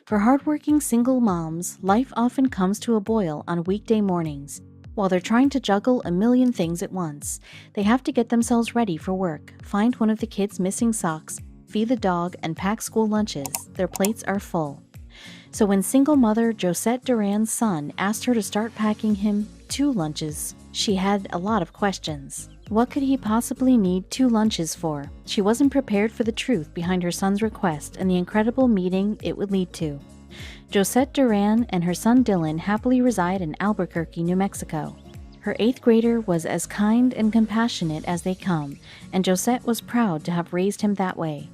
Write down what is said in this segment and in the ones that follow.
For hardworking single moms, life often comes to a boil on weekday mornings. While they're trying to juggle a million things at once, they have to get themselves ready for work, find one of the kids' missing socks, feed the dog, and pack school lunches. Their plates are full. So when single mother Josette Duran's son asked her to start packing him 2 lunches, she had a lot of questions. What could he possibly need 2 lunches for? She wasn't prepared for the truth behind her son's request and the incredible meeting it would lead to. Josette Duran and her son Dylan happily reside in Albuquerque, New Mexico. Her 8th grader was as kind and compassionate as they come, and Josette was proud to have raised him that way.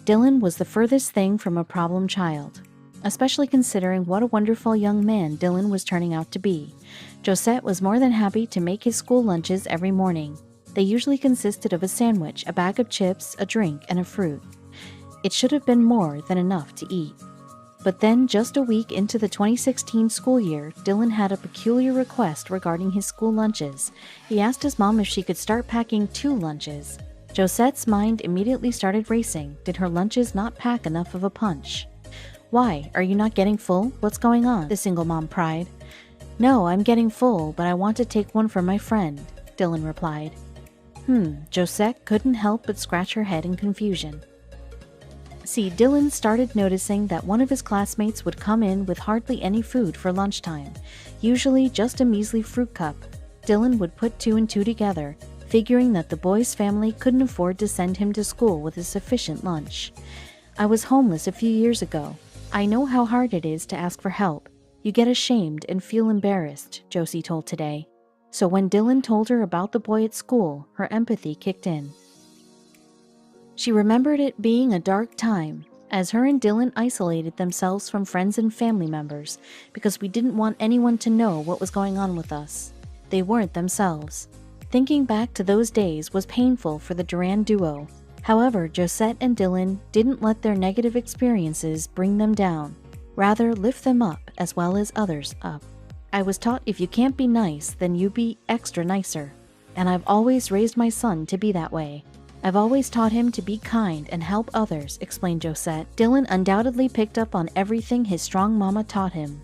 Dylan was the furthest thing from a problem child, especially considering what a wonderful young man Dylan was turning out to be. Josette was more than happy to make his school lunches every morning. They usually consisted of a sandwich, a bag of chips, a drink, and a fruit. It should have been more than enough to eat. But then, just a week into the 2016 school year, Dylan had a peculiar request regarding his school lunches. He asked his mom if she could start packing 2 lunches. Josette's mind immediately started racing. Did her lunches not pack enough of a punch? "Why, are you not getting full? What's going on?" the single mom pried. "No, I'm getting full, but I want to take one for my friend," Dylan replied. Josette couldn't help but scratch her head in confusion. See, Dylan started noticing that one of his classmates would come in with hardly any food for lunchtime, usually just a measly fruit cup. Dylan would put 2 and 2 together, figuring that the boy's family couldn't afford to send him to school with a sufficient lunch. "I was homeless a few years ago. I know how hard it is to ask for help. You get ashamed and feel embarrassed," Josie told Today. So when Dylan told her about the boy at school, her empathy kicked in. She remembered it being a dark time, as her and Dylan isolated themselves from friends and family members because we didn't want anyone to know what was going on with us. They weren't themselves. Thinking back to those days was painful for the Duran duo. However, Josette and Dylan didn't let their negative experiences bring them down, rather lift them up as well as others up. "I was taught if you can't be nice, then you be extra nicer. And I've always raised my son to be that way. I've always taught him to be kind and help others," explained Josette. Dylan undoubtedly picked up on everything his strong mama taught him.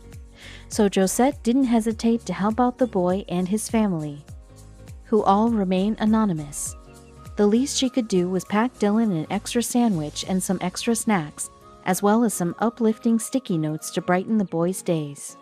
So Josette didn't hesitate to help out the boy and his family, who all remain anonymous. The least she could do was pack Dylan an extra sandwich and some extra snacks, as well as some uplifting sticky notes to brighten the boys' days.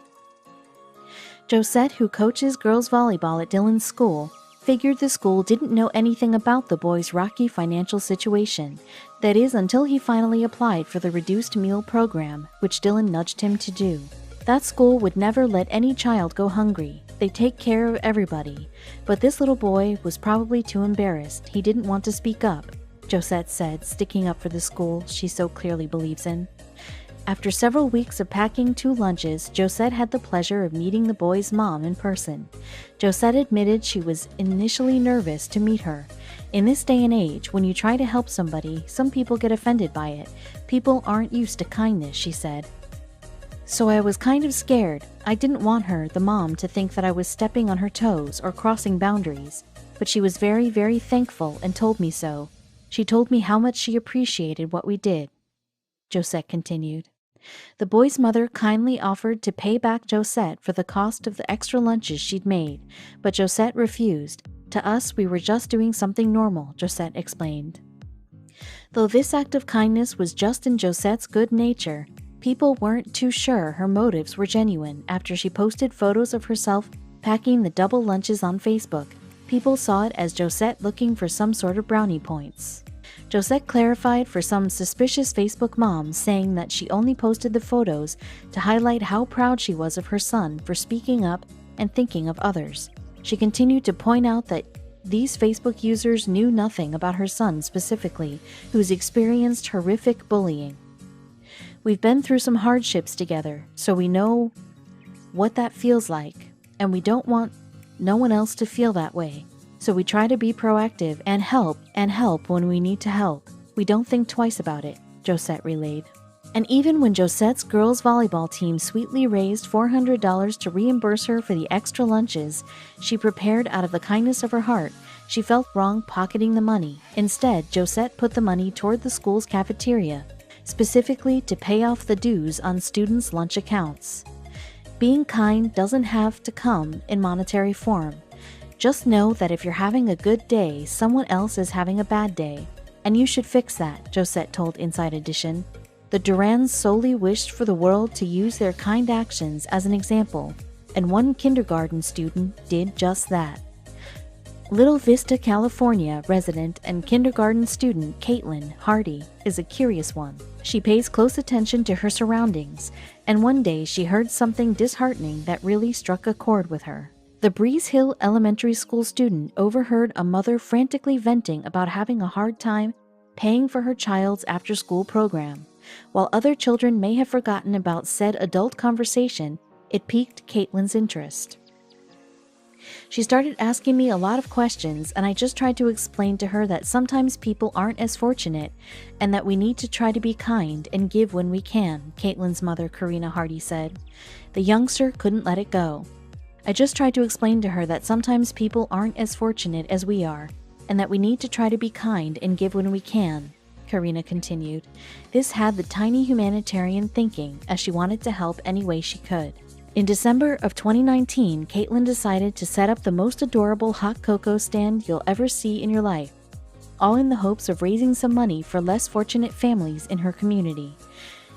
Josette, who coaches girls volleyball at Dylan's school, figured the school didn't know anything about the boy's rocky financial situation. That is, until he finally applied for the reduced meal program, which Dylan nudged him to do. That school would never let any child go hungry. They take care of everybody. But this little boy was probably too embarrassed. He didn't want to speak up, Josette said, sticking up for the school she so clearly believes in. After several weeks of packing 2 lunches, Josette had the pleasure of meeting the boy's mom in person. Josette admitted she was initially nervous to meet her. In this day and age, when you try to help somebody, some people get offended by it. People aren't used to kindness, she said. "So I was kind of scared. I didn't want her, the mom, to think that I was stepping on her toes or crossing boundaries. But she was very, very thankful and told me so. She told me how much she appreciated what we did," Josette continued. The boy's mother kindly offered to pay back Josette for the cost of the extra lunches she'd made, but Josette refused. "To us, we were just doing something normal," Josette explained. Though this act of kindness was just in Josette's good nature, people weren't too sure her motives were genuine. After she posted photos of herself packing the double lunches on Facebook, people saw it as Josette looking for some sort of brownie points. Josette clarified for some suspicious Facebook moms, saying that she only posted the photos to highlight how proud she was of her son for speaking up and thinking of others. She continued to point out that these Facebook users knew nothing about her son specifically, who's experienced horrific bullying. "We've been through some hardships together, so we know what that feels like, and we don't want no one else to feel that way. So we try to be proactive and help when we need to help. We don't think twice about it," Josette relayed. And even when Josette's girls' volleyball team sweetly raised $400 to reimburse her for the extra lunches she prepared out of the kindness of her heart, she felt wrong pocketing the money. Instead, Josette put the money toward the school's cafeteria, specifically to pay off the dues on students' lunch accounts. Being kind doesn't have to come in monetary form. Just know that if you're having a good day, someone else is having a bad day, and you should fix that, Josette told Inside Edition. The Durans solely wished for the world to use their kind actions as an example, and one kindergarten student did just that. Little Vista, California resident and kindergarten student Caitlin Hardy is a curious one. She pays close attention to her surroundings, and one day she heard something disheartening that really struck a chord with her. The Breeze Hill Elementary School student overheard a mother frantically venting about having a hard time paying for her child's after-school program. While other children may have forgotten about said adult conversation, it piqued Caitlin's interest. She started asking me a lot of questions, and I just tried to explain to her that sometimes people aren't as fortunate and that we need to try to be kind and give when we can, Caitlin's mother, Karina Hardy, said. The youngster couldn't let it go. I just tried to explain to her that sometimes people aren't as fortunate as we are and that we need to try to be kind and give when we can, Karina continued. This had the tiny humanitarian thinking, as she wanted to help any way she could. In December of 2019, Caitlin decided to set up the most adorable hot cocoa stand you'll ever see in your life, all in the hopes of raising some money for less fortunate families in her community.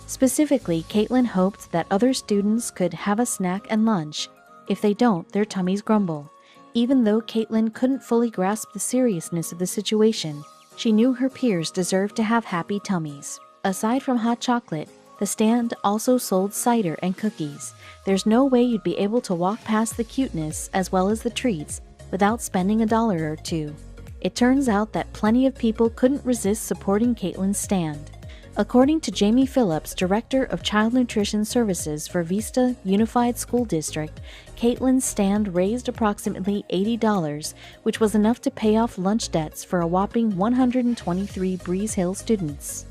Specifically, Caitlin hoped that other students could have a snack and lunch. If they don't, their tummies grumble. Even though Caitlin couldn't fully grasp the seriousness of the situation, she knew her peers deserved to have happy tummies. Aside from hot chocolate, the stand also sold cider and cookies. There's no way you'd be able to walk past the cuteness as well as the treats without spending $1 or $2. It turns out that plenty of people couldn't resist supporting Caitlin's stand. According to Jamie Phillips, Director of Child Nutrition Services for Vista Unified School District, Caitlin's stand raised approximately $80, which was enough to pay off lunch debts for a whopping 123 Breeze Hill students.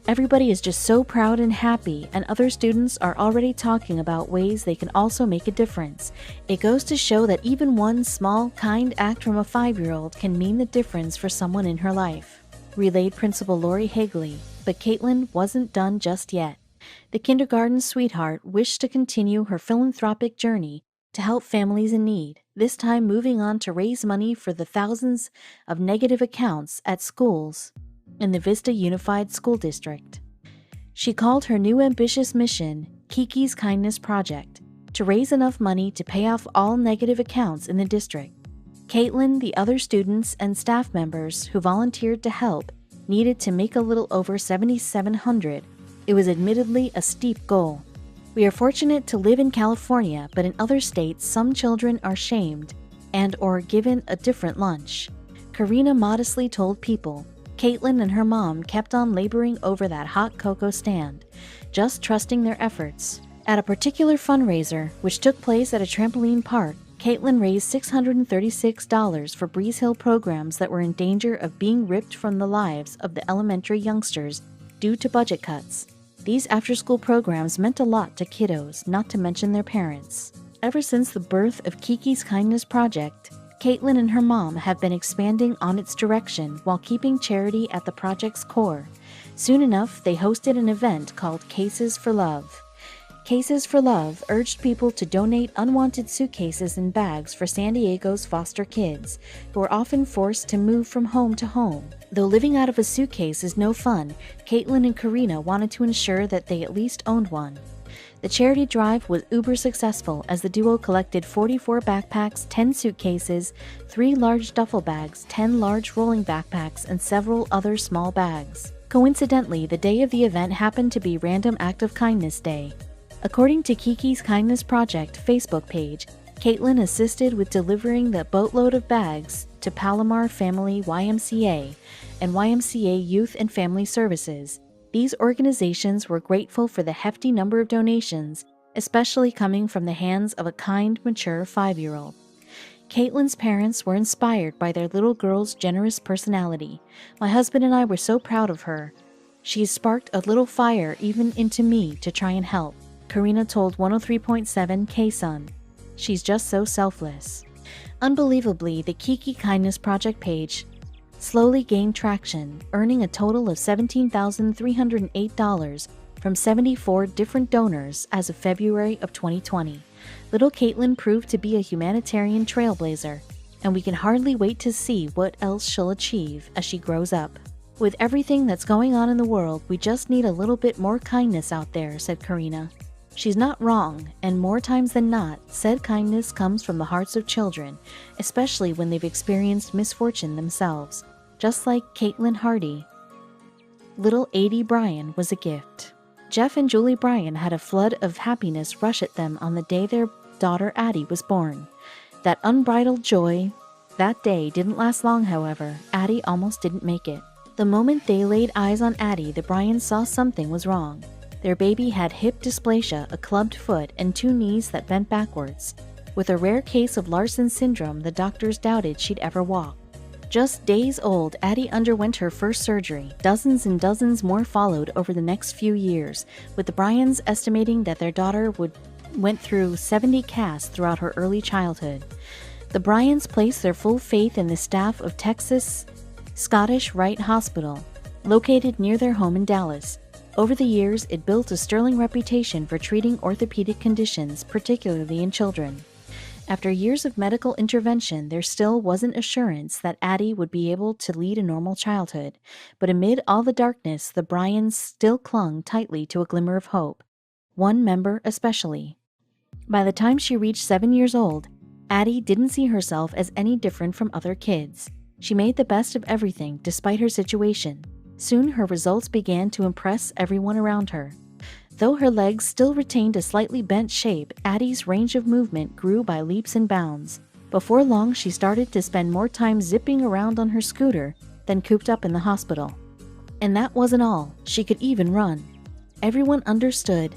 Everybody is just so proud and happy, and other students are already talking about ways they can also make a difference. It goes to show that even one small, kind act from a 5-year-old can mean the difference for someone in her life, relayed Principal Lori Higley. But Caitlin wasn't done just yet. The kindergarten sweetheart wished to continue her philanthropic journey to help families in need, this time moving on to raise money for the thousands of negative accounts at schools in the Vista Unified School District. She called her new ambitious mission Kiki's Kindness Project, to raise enough money to pay off all negative accounts in the district. Caitlin, the other students, and staff members who volunteered to help needed to make a little over $7,700. It was admittedly a steep goal. We are fortunate to live in California, but in other states, some children are shamed and or given a different lunch. Karina modestly told People. Caitlin and her mom kept on laboring over that hot cocoa stand, just trusting their efforts. At a particular fundraiser, which took place at a trampoline park, Caitlin raised $636 for Breeze Hill programs that were in danger of being ripped from the lives of the elementary youngsters due to budget cuts. These after-school programs meant a lot to kiddos, not to mention their parents. Ever since the birth of Kiki's Kindness Project, Caitlin and her mom have been expanding on its direction while keeping charity at the project's core. Soon enough, they hosted an event called Cases for Love. Cases for Love urged people to donate unwanted suitcases and bags for San Diego's foster kids, who are often forced to move from home to home. Though living out of a suitcase is no fun, Caitlin and Karina wanted to ensure that they at least owned one. The charity drive was uber successful as the duo collected 44 backpacks, 10 suitcases, 3 large duffel bags, 10 large rolling backpacks, and several other small bags. Coincidentally, the day of the event happened to be Random Act of Kindness Day. According to Kiki's Kindness Project Facebook page, Caitlin assisted with delivering the boatload of bags to Palomar Family YMCA and YMCA Youth and Family Services. These organizations were grateful for the hefty number of donations, especially coming from the hands of a kind, mature 5-year-old. Caitlin's parents were inspired by their little girl's generous personality. My husband and I were so proud of her. She has sparked a little fire even into me to try and help, Karina told 103.7 K-Sun. She's just so selfless. Unbelievably, the Kiki Kindness Project page slowly gained traction, earning a total of $17,308 from 74 different donors as of February of 2020. Little Caitlin proved to be a humanitarian trailblazer, and we can hardly wait to see what else she'll achieve as she grows up. With everything that's going on in the world, we just need a little bit more kindness out there, said Karina. She's not wrong, and more times than not, said kindness comes from the hearts of children, especially when they've experienced misfortune themselves, just like Caitlin Hardy. Little Adie Bryan was a gift. Jeff and Julie Bryan had a flood of happiness rush at them on the day their daughter Addie was born. That unbridled joy that day didn't last long, however. Addie almost didn't make it. The moment they laid eyes on Addie, the Bryans saw something was wrong. Their baby had hip dysplasia, a clubbed foot, and 2 knees that bent backwards. With a rare case of Larsen syndrome, the doctors doubted she'd ever walk. Just days old, Addie underwent her first surgery. Dozens and dozens more followed over the next few years, with the Bryans estimating that their daughter went through 70 casts throughout her early childhood. The Bryans placed their full faith in the staff of Texas Scottish Rite Hospital, located near their home in Dallas. Over the years, it built a sterling reputation for treating orthopedic conditions, particularly in children. After years of medical intervention, there still wasn't assurance that Addie would be able to lead a normal childhood. But amid all the darkness, the Bryans still clung tightly to a glimmer of hope. One member especially. By the time she reached 7 years old, Addie didn't see herself as any different from other kids. She made the best of everything despite her situation. Soon her results began to impress everyone around her. Though her legs still retained a slightly bent shape, Addie's range of movement grew by leaps and bounds. Before long, she started to spend more time zipping around on her scooter than cooped up in the hospital. And that wasn't all. She could even run. Everyone understood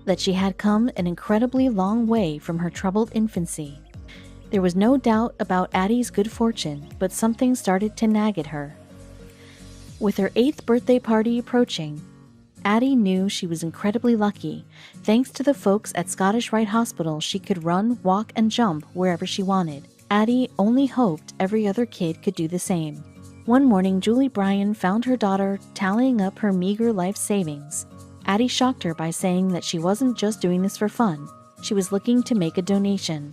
that she had come an incredibly long way from her troubled infancy. There was no doubt about Addie's good fortune, but something started to nag at her. With her 8th birthday party approaching, Addie knew she was incredibly lucky. Thanks to the folks at Scottish Rite Hospital, she could run, walk, and jump wherever she wanted. Addie only hoped every other kid could do the same. One morning, Julie Bryan found her daughter tallying up her meager life savings. Addie shocked her by saying that she wasn't just doing this for fun. She was looking to make a donation.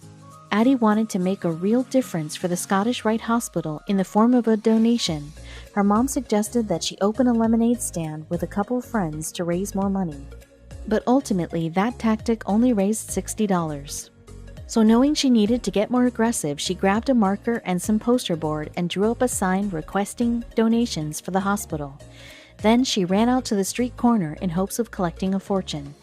Addie wanted to make a real difference for the Scottish Rite Hospital in the form of a donation. Her mom suggested that she open a lemonade stand with a couple friends to raise more money. But ultimately, that tactic only raised $60. So knowing she needed to get more aggressive, she grabbed a marker and some poster board and drew up a sign requesting donations for the hospital. Then she ran out to the street corner in hopes of collecting a fortune.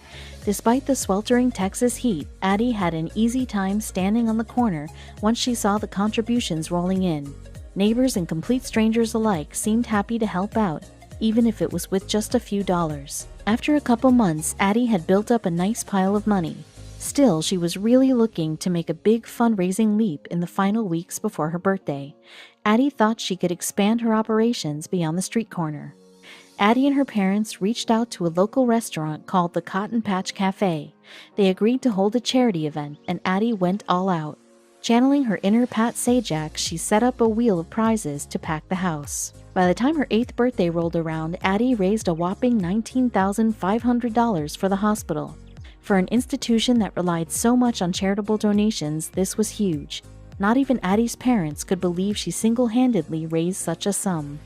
Despite the sweltering Texas heat, Addie had an easy time standing on the corner once she saw the contributions rolling in. Neighbors and complete strangers alike seemed happy to help out, even if it was with just a few dollars. After a couple months, Addie had built up a nice pile of money. Still, she was really looking to make a big fundraising leap in the final weeks before her birthday. Addie thought she could expand her operations beyond the street corner. Addie and her parents reached out to a local restaurant called the Cotton Patch Cafe. They agreed to hold a charity event, and Addie went all out. Channeling her inner Pat Sajak, she set up a wheel of prizes to pack the house. By the time her 8th birthday rolled around, Addie raised a whopping $19,500 for the hospital. For an institution that relied so much on charitable donations, this was huge. Not even Addie's parents could believe she single-handedly raised such a sum.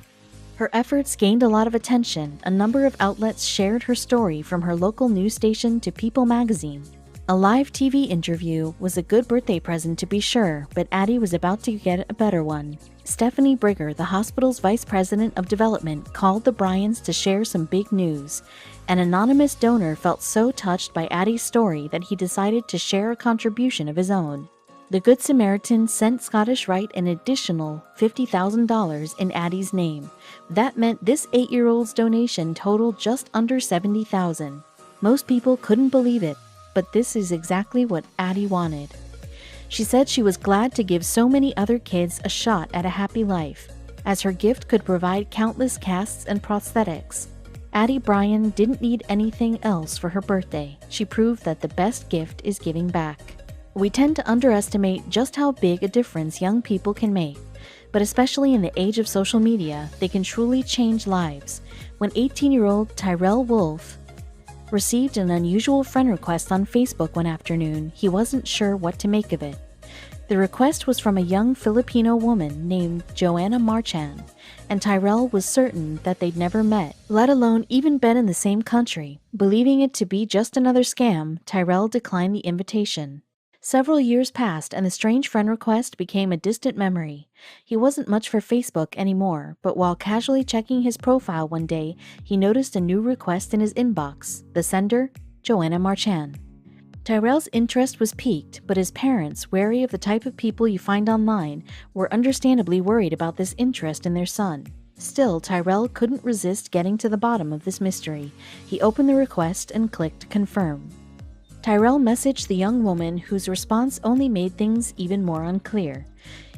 Her efforts gained a lot of attention. A number of outlets shared her story, from her local news station to People magazine. A live TV interview was a good birthday present to be sure, but Addie was about to get a better one. Stephanie Brigger, the hospital's vice president of development, called the Bryans to share some big news. An anonymous donor felt so touched by Addie's story that he decided to share a contribution of his own. The Good Samaritan sent Scottish Rite an additional $50,000 in Addie's name. That meant this 8-year-old's donation totaled just under $70,000. Most people couldn't believe it, but this is exactly what Addie wanted. She said she was glad to give so many other kids a shot at a happy life, as her gift could provide countless casts and prosthetics. Addie Bryan didn't need anything else for her birthday. She proved that the best gift is giving back. We tend to underestimate just how big a difference young people can make. But especially in the age of social media, they can truly change lives. When 18-year-old Tyrell Wolf received an unusual friend request on Facebook one afternoon, he wasn't sure what to make of it. The request was from a young Filipino woman named Joanna Marchan, and Tyrell was certain that they'd never met, let alone even been in the same country. Believing it to be just another scam, Tyrell declined the invitation. Several years passed, and the strange friend request became a distant memory. He wasn't much for Facebook anymore, but while casually checking his profile one day, he noticed a new request in his inbox. The sender, Joanna Marchan. Tyrell's interest was piqued, but his parents, wary of the type of people you find online, were understandably worried about this interest in their son. Still, Tyrell couldn't resist getting to the bottom of this mystery. He opened the request and clicked confirm. Tyrell messaged the young woman, whose response only made things even more unclear.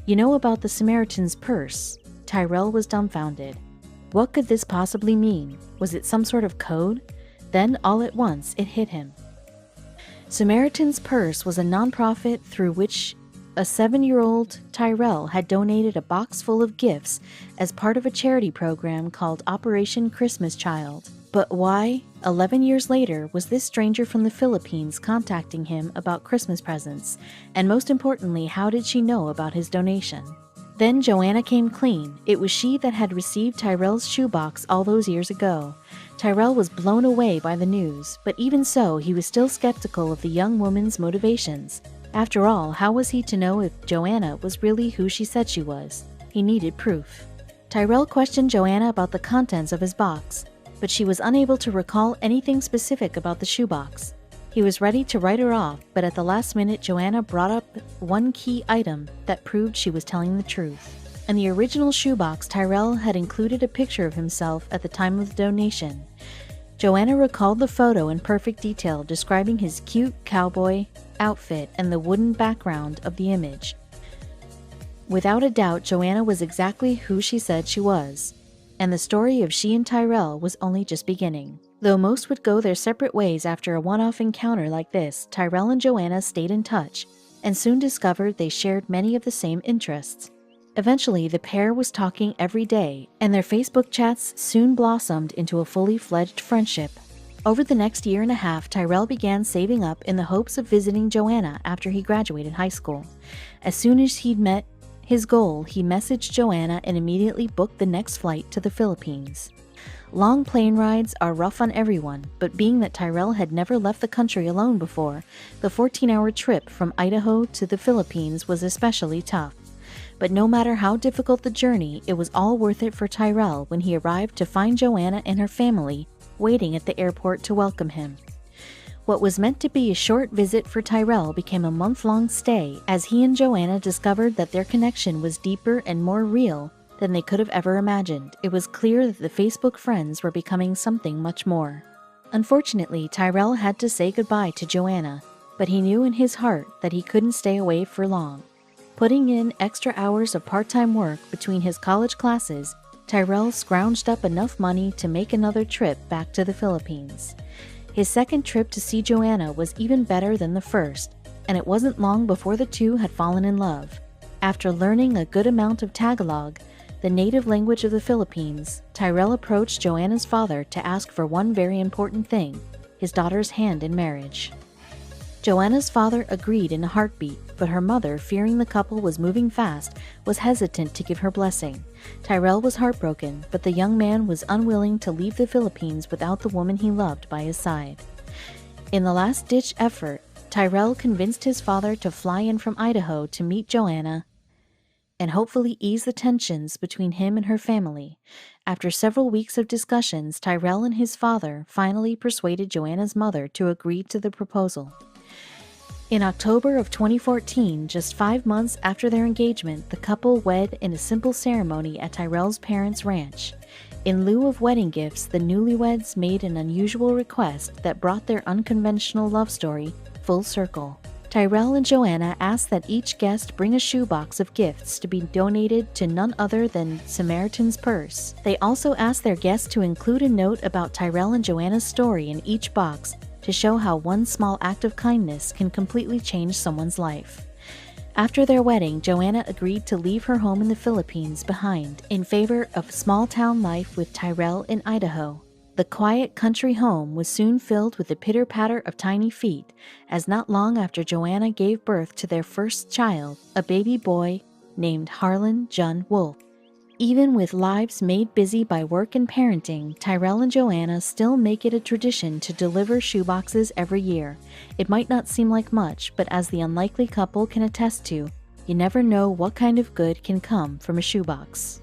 "You know about the Samaritan's purse?" Tyrell was dumbfounded. What could this possibly mean? Was it some sort of code? Then, all at once, it hit him. Samaritan's Purse was a nonprofit through which a 7-year-old Tyrell had donated a box full of gifts as part of a charity program called Operation Christmas Child. But why, 11 years later, was this stranger from the Philippines contacting him about Christmas presents? And most importantly, how did she know about his donation? Then Joanna came clean. It was she that had received Tyrell's shoebox all those years ago. Tyrell was blown away by the news, but even so, he was still skeptical of the young woman's motivations. After all, how was he to know if Joanna was really who she said she was? He needed proof. Tyrell questioned Joanna about the contents of his box, but she was unable to recall anything specific about the shoebox. He was ready to write her off, but at the last minute, Joanna brought up one key item that proved she was telling the truth. In the original shoebox, Tyrell had included a picture of himself at the time of the donation. Joanna recalled the photo in perfect detail, describing his cute cowboy outfit and the wooden background of the image. Without a doubt, Joanna was exactly who she said she was, and the story of she and Tyrell was only just beginning. Though most would go their separate ways after a one-off encounter like this, Tyrell and Joanna stayed in touch, and soon discovered they shared many of the same interests. Eventually, the pair was talking every day, and their Facebook chats soon blossomed into a fully fledged friendship. Over the next year and a half, Tyrell began saving up in the hopes of visiting Joanna after he graduated high school. As soon as he'd met his goal, he messaged Joanna and immediately booked the next flight to the Philippines. Long plane rides are rough on everyone, but being that Tyrell had never left the country alone before, the 14-hour trip from Idaho to the Philippines was especially tough. But no matter how difficult the journey, it was all worth it for Tyrell when he arrived to find Joanna and her family waiting at the airport to welcome him. What was meant to be a short visit for Tyrell became a month-long stay as he and Joanna discovered that their connection was deeper and more real than they could have ever imagined. It was clear that the Facebook friends were becoming something much more. Unfortunately, Tyrell had to say goodbye to Joanna, but he knew in his heart that he couldn't stay away for long. Putting in extra hours of part-time work between his college classes, Tyrell scrounged up enough money to make another trip back to the Philippines. His second trip to see Joanna was even better than the first, and it wasn't long before the two had fallen in love. After learning a good amount of Tagalog, the native language of the Philippines, Tyrell approached Joanna's father to ask for one very important thing: his daughter's hand in marriage. Joanna's father agreed in a heartbeat, but her mother, fearing the couple was moving fast, was hesitant to give her blessing. Tyrell was heartbroken, but the young man was unwilling to leave the Philippines without the woman he loved by his side. In the last-ditch effort, Tyrell convinced his father to fly in from Idaho to meet Joanna and hopefully ease the tensions between him and her family. After several weeks of discussions, Tyrell and his father finally persuaded Joanna's mother to agree to the proposal. In October of 2014, just 5 months after their engagement, the couple wed in a simple ceremony at Tyrell's parents' ranch. In lieu of wedding gifts, the newlyweds made an unusual request that brought their unconventional love story full circle. Tyrell and Joanna asked that each guest bring a shoebox of gifts to be donated to none other than Samaritan's Purse. They also asked their guests to include a note about Tyrell and Joanna's story in each box to show how one small act of kindness can completely change someone's life. After their wedding, Joanna agreed to leave her home in the Philippines behind in favor of small-town life with Tyrell in Idaho. The quiet country home was soon filled with the pitter-patter of tiny feet, as not long after Joanna gave birth to their first child, a baby boy named Harlan Jun Wolf. Even with lives made busy by work and parenting, Tyrell and Joanna still make it a tradition to deliver shoeboxes every year. It might not seem like much, but as the unlikely couple can attest to, you never know what kind of good can come from a shoebox.